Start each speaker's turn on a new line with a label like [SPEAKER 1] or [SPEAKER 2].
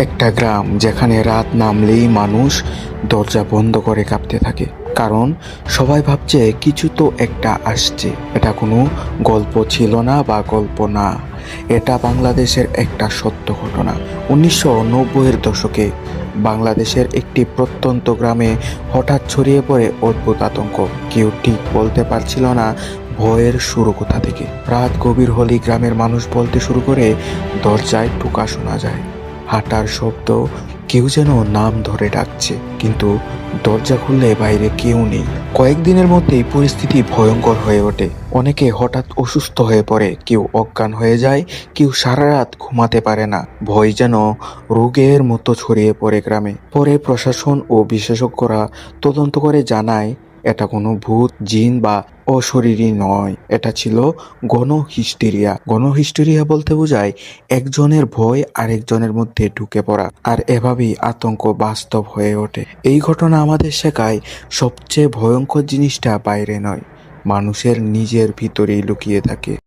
[SPEAKER 1] একটা গ্রাম যেখানে রাত নামলেই মানুষ দরজা বন্ধ করে কাঁপতে থাকে, কারণ সবাই ভাবছে কিছু তো একটা আসছে। এটা কোনো গল্প ছিল না বা গল্প না, এটা বাংলাদেশের একটা সত্য ঘটনা। 1990-এর দশকে বাংলাদেশের একটি প্রত্যন্ত গ্রামে হঠাৎ ছড়িয়ে পড়ে অদ্ভুত আতঙ্ক। কেউ ঠিক বলতে পারছিল না ভয়ের শুরু কোথা থেকে। রাত গভীর হলেই গ্রামের মানুষ বলতে শুরু করে, দরজায় টোকা শোনা যায়, হাঁটার শব্দ, কেউ যেন নাম ধরে ডাকছে, কিন্তু দরজা খুললে বাইরে কেউ নেই। কয়েকদিনের মধ্যেই পরিস্থিতি ভয়ঙ্কর হয়ে ওঠে। অনেকে হঠাৎ অসুস্থ হয়ে পড়ে, কেউ অজ্ঞান হয়ে যায়, কেউ সারা রাত ঘুমাতে পারে না। ভয় যেন রোগের মতো ছড়িয়ে পড়ে গ্রামে। পরে প্রশাসন ও বিশেষজ্ঞরা তদন্ত করে জানায় এটা কোনো ভূত, জিন বা অশরীরী নয়, এটা ছিল গণহিস্টেরিয়া। গণহিস্টেরিয়া বলতে বোঝায় একজনের ভয় আরেকজনের মধ্যে ঢুকে পড়া, আর এভাবেই আতঙ্ক বাস্তব হয়ে ওঠে। এই ঘটনা আমাদের শেখায় সবচেয়ে ভয়ঙ্কর জিনিসটা বাইরে নয়, মানুষের নিজের ভিতরেই লুকিয়ে থাকে।